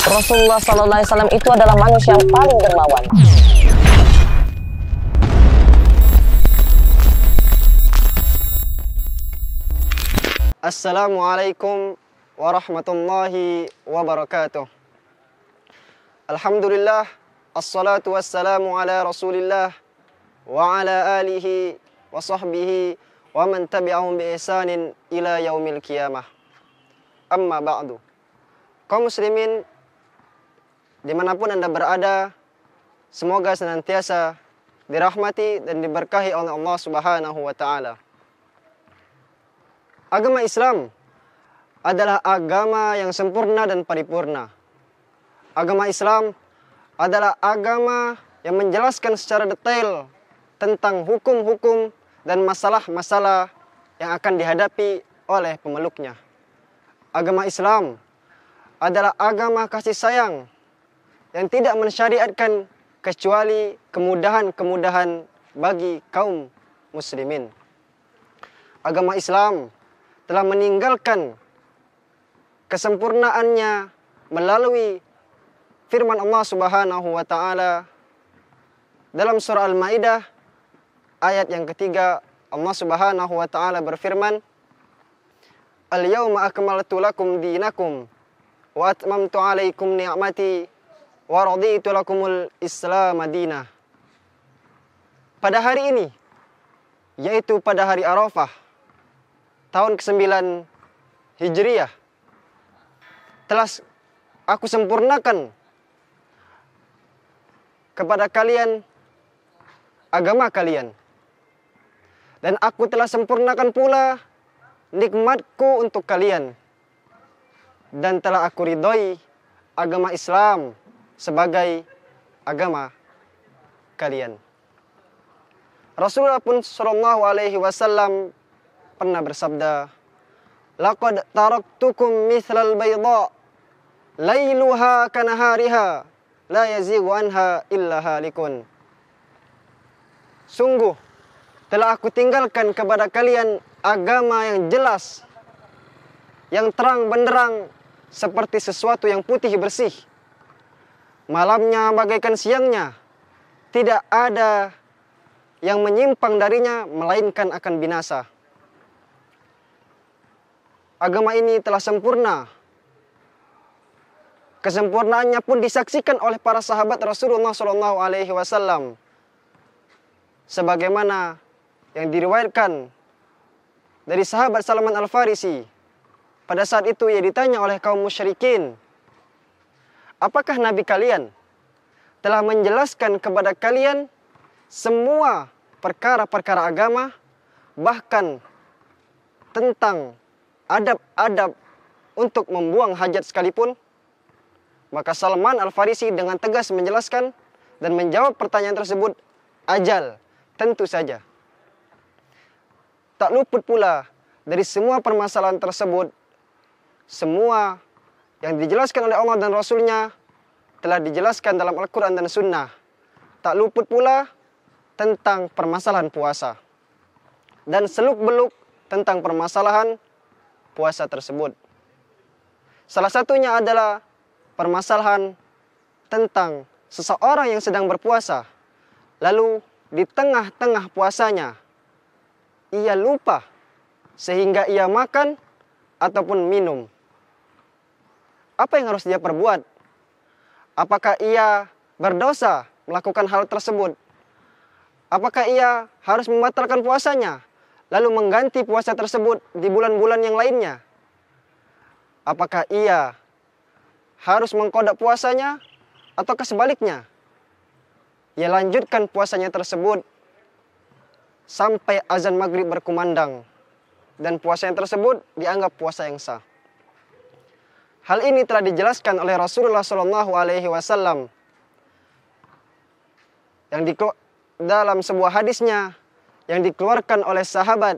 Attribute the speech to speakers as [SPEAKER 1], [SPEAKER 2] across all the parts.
[SPEAKER 1] Rasulullah SAW itu adalah manusia yang paling dermawan.
[SPEAKER 2] Assalamualaikum warahmatullahi wabarakatuh. Alhamdulillah, assalatu wassalamu ala rasulillah wa ala alihi wa sahbihi wa man tabi'ahum bi ihsanin ila yaumil qiyamah. Amma ba'du. Kaum muslimin dimanapun Anda berada, semoga senantiasa dirahmati dan diberkahi oleh Allah Subhanahu wa ta'ala. Agama Islam adalah agama yang sempurna dan paripurna. Agama Islam adalah agama yang menjelaskan secara detail tentang hukum-hukum dan masalah-masalah yang akan dihadapi oleh pemeluknya. Agama Islam adalah agama kasih sayang yang tidak mensyariatkan kecuali kemudahan-kemudahan bagi kaum muslimin. Agama Islam telah meninggalkan kesempurnaannya melalui firman Allah Subhanahu wa ta'ala dalam surah Al-Maidah ayat yang ketiga. Allah Subhanahu wa ta'ala berfirman, Al-yawma akmaltu lakum dinakum wa atmamtu alaikum ni'mati wa raditu lakumul Islam madinah. Pada hari ini, yaitu pada hari Arafah, tahun ke-9 Hijriah, telah aku sempurnakan kepada kalian agama kalian. Dan aku telah sempurnakan pula nikmatku untuk kalian. Dan telah aku ridhoi agama Islam sebagai agama kalian. Rasulullah pun sallallahu alaihi wasallam pernah bersabda, laqad taraktukum mithlal bayda lailuha kanahariha la yazighu anha illa halikun. Sungguh telah aku tinggalkan kepada kalian agama yang jelas, yang terang benderang seperti sesuatu yang putih bersih. Malamnya bagaikan siangnya, tidak ada yang menyimpang darinya melainkan akan binasa. Agama ini telah sempurna. Kesempurnaannya pun disaksikan oleh para sahabat Rasulullah SAW. Sebagaimana yang diriwayatkan dari sahabat Salman Al-Farisi. Pada saat itu ia ditanya oleh kaum musyrikin, apakah Nabi kalian telah menjelaskan kepada kalian semua perkara-perkara agama, bahkan tentang adab-adab untuk membuang hajat sekalipun? Maka Salman Al-Farisi dengan tegas menjelaskan dan menjawab pertanyaan tersebut, ajal, tentu saja. Tak luput pula dari semua permasalahan tersebut, semua yang dijelaskan oleh Allah dan Rasulnya telah dijelaskan dalam Al-Quran dan Sunnah. Tak luput pula tentang permasalahan puasa dan seluk-beluk tentang permasalahan puasa tersebut. Salah satunya adalah permasalahan tentang seseorang yang sedang berpuasa, lalu di tengah-tengah puasanya ia lupa sehingga ia makan ataupun minum. Apa yang harus dia perbuat? Apakah ia berdosa melakukan hal tersebut? Apakah ia harus membatalkan puasanya, lalu mengganti puasa tersebut di bulan-bulan yang lainnya? Apakah ia harus mengqada puasanya, ataukah sebaliknya? Ia lanjutkan puasanya tersebut sampai azan maghrib berkumandang, dan puasanya tersebut dianggap puasa yang sah. Hal ini telah dijelaskan oleh Rasulullah SAW yang dalam sebuah hadisnya yang dikeluarkan oleh sahabat,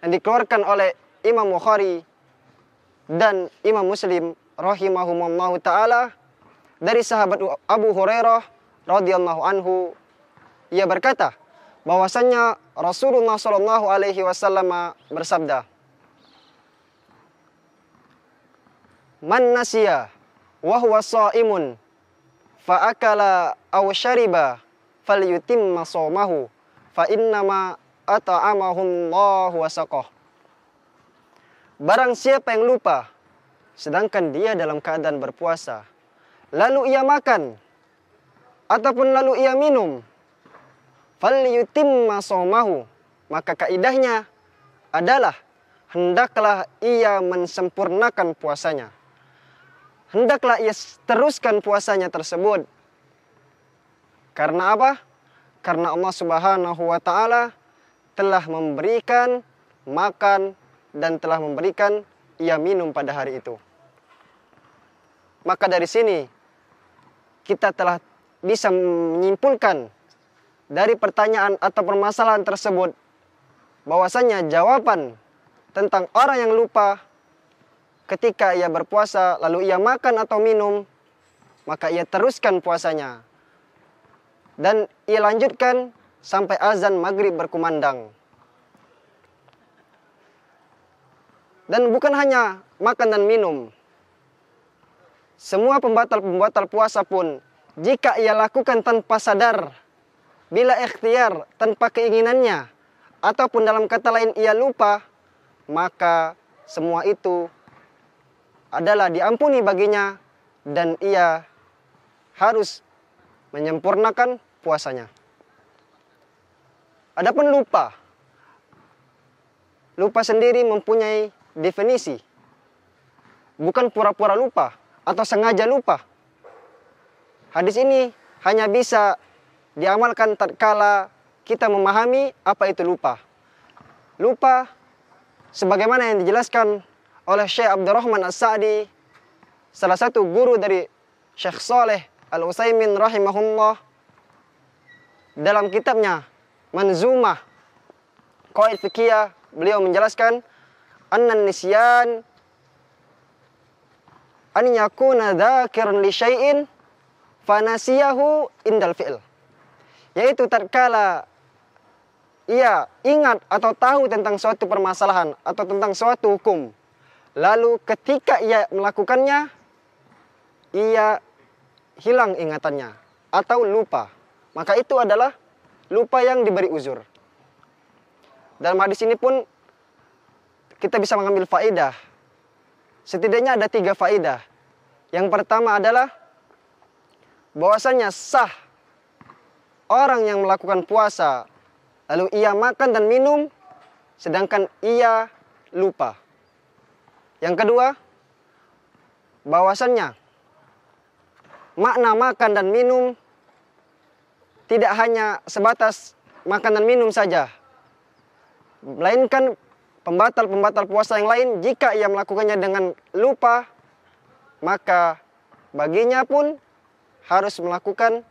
[SPEAKER 2] yang dikeluarkan oleh Imam Bukhari dan Imam Muslim rahimahumullahu ta'ala dari sahabat Abu Hurairah radhiyallahu anhu. Ia berkata bahwasannya Rasulullah SAW bersabda, Man nasiya wa huwa shaimun fa akala aw syariba falyutimma shaumahu fa innama at'amahu Allahu wa saqah. Barang siapa yang lupa sedangkan dia dalam keadaan berpuasa, lalu ia makan ataupun lalu ia minum, falyutimma shaumahu, maka kaidahnya adalah hendaklah ia mensempurnakan puasanya. Hendaklah ia teruskan puasanya tersebut. Karena apa? Karena Allah Subhanahu wa taala telah memberikan makan dan telah memberikan ia minum pada hari itu. Maka dari sini kita telah bisa menyimpulkan dari pertanyaan atau permasalahan tersebut bahwasanya jawaban tentang orang yang lupa ketika ia berpuasa lalu ia makan atau minum, maka ia teruskan puasanya dan ia lanjutkan sampai azan maghrib berkumandang. Dan bukan hanya makan dan minum, semua pembatal-pembatal puasa pun jika ia lakukan tanpa sadar, bila ikhtiar, tanpa keinginannya, ataupun dalam kata lain ia lupa, maka semua itu adalah diampuni baginya dan ia harus menyempurnakan puasanya. Adapun lupa sendiri mempunyai definisi. Bukan pura-pura lupa atau sengaja lupa. Hadis ini hanya bisa diamalkan tatkala kita memahami apa itu lupa. Lupa sebagaimana yang dijelaskan oleh Syekh Abdurrahman As-Sa'di, salah satu guru dari Syekh Saleh Al-Utsaimin rahimahullah, dalam kitabnya Manzumah Qawaid Fiqhiyah, beliau menjelaskan annan nisyan an yakuna dzakiran li syai'in fanasiyahu indal fi'l, yaitu tatkala ia ingat atau tahu tentang suatu permasalahan atau tentang suatu hukum, lalu ketika ia melakukannya, ia hilang ingatannya atau lupa. Maka itu adalah lupa yang diberi uzur. Dalam hadis ini pun kita bisa mengambil faidah. Setidaknya ada 3 faidah. Yang pertama adalah bahwasanya sah orang yang melakukan puasa, lalu ia makan dan minum, sedangkan ia lupa. Yang kedua, bahwasannya makna makan dan minum tidak hanya sebatas makan dan minum saja, melainkan pembatal-pembatal puasa yang lain jika ia melakukannya dengan lupa, maka baginya pun harus melakukan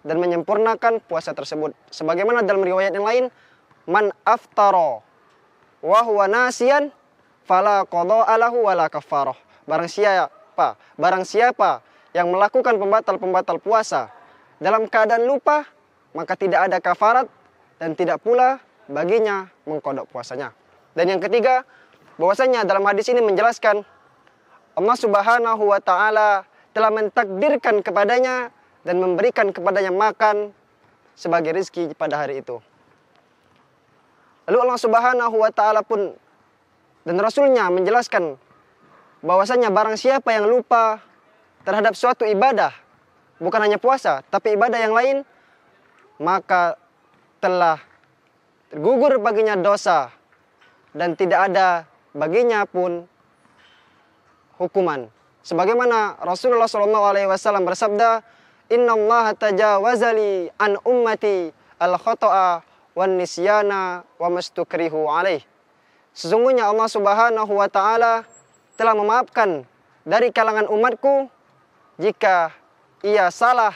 [SPEAKER 2] dan menyempurnakan puasa tersebut. Sebagaimana dalam riwayat yang lain, man aftara wa huwa nasiyan fala qada'a lahu wala kafarah. Barang siapa yang melakukan pembatal-pembatal puasa dalam keadaan lupa, maka tidak ada kafarat dan tidak pula baginya mengkodok puasanya. Dan yang ketiga, bahwasanya dalam hadis ini menjelaskan Allah Subhanahu wa taala telah mentakdirkan kepadanya dan memberikan kepadanya makan sebagai rezeki pada hari itu. Lalu Allah Subhanahu wa taala pun dan Rasulnya menjelaskan bahwasanya barang siapa yang lupa terhadap suatu ibadah, bukan hanya puasa, tapi ibadah yang lain, maka telah tergugur baginya dosa dan tidak ada baginya pun hukuman. Sebagaimana Rasulullah SAW bersabda, Innallaha tajawaza li an ummati al-khata'a wan nisyana wa mastukrihu alaih. Sesungguhnya Allah Subhanahu wa taala telah memaafkan dari kalangan umatku jika ia salah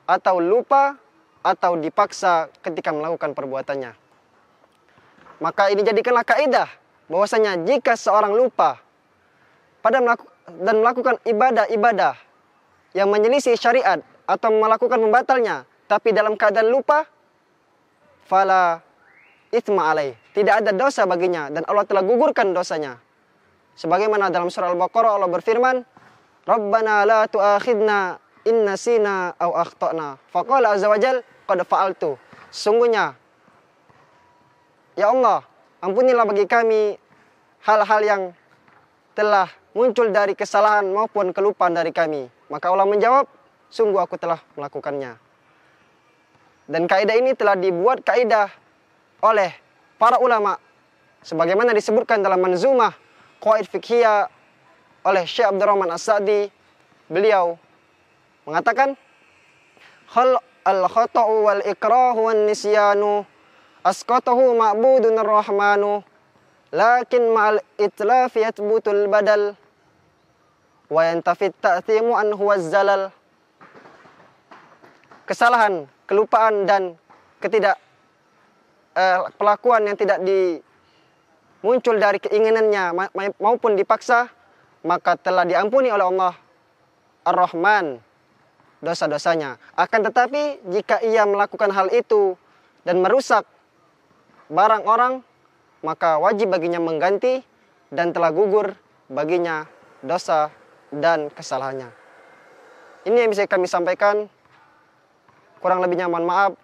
[SPEAKER 2] atau lupa atau dipaksa ketika melakukan perbuatannya. Maka ini jadikanlah kaidah bahwasanya jika seorang lupa pada melakukan ibadah-ibadah yang menyelisih syariat atau melakukan pembatalnya, tapi dalam keadaan lupa, fala itsma alaih, tidak ada dosa baginya dan Allah telah gugurkan dosanya. Sebagaimana dalam surah Al-Baqarah Allah berfirman, Rabbana la tu'akhidna in nasina aw akhtana. Faqala azza wajal, qad fa'altu. Sungguhnya, ya Allah, ampunilah bagi kami hal-hal yang telah muncul dari kesalahan maupun kelupaan dari kami. Maka Allah menjawab, sungguh aku telah melakukannya. Dan kaidah ini telah dibuat kaidah oleh para ulama sebagaimana disebutkan dalam manzumah Qawaid Fiqhiyah oleh Syekh Abdurrahman As-Sa'di. Beliau mengatakan, hal al-khata'u wal ikrahu wan nisyanu asqatahu ma'budun ar-rahmanu lakin ma'al itlafi yathbutul badal wa yantafit ta'thimu anhu waz-zalal. Kesalahan, kelupaan dan pelakuan yang tidak muncul dari keinginannya maupun dipaksa, maka telah diampuni oleh Allah Ar-Rahman dosa-dosanya. Akan tetapi jika ia melakukan hal itu dan merusak barang orang, maka wajib baginya mengganti dan telah gugur baginya dosa dan kesalahannya. Ini yang bisa kami sampaikan. Kurang lebihnya mohon maaf.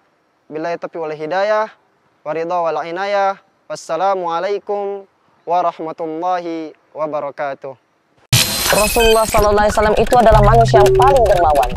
[SPEAKER 2] Billahi taufiq wal hidayah. Waridha wal inayah. Wassalamualaikum warahmatullahi wabarakatuh.
[SPEAKER 1] Rasulullah SAW itu adalah manusia yang paling dermawan.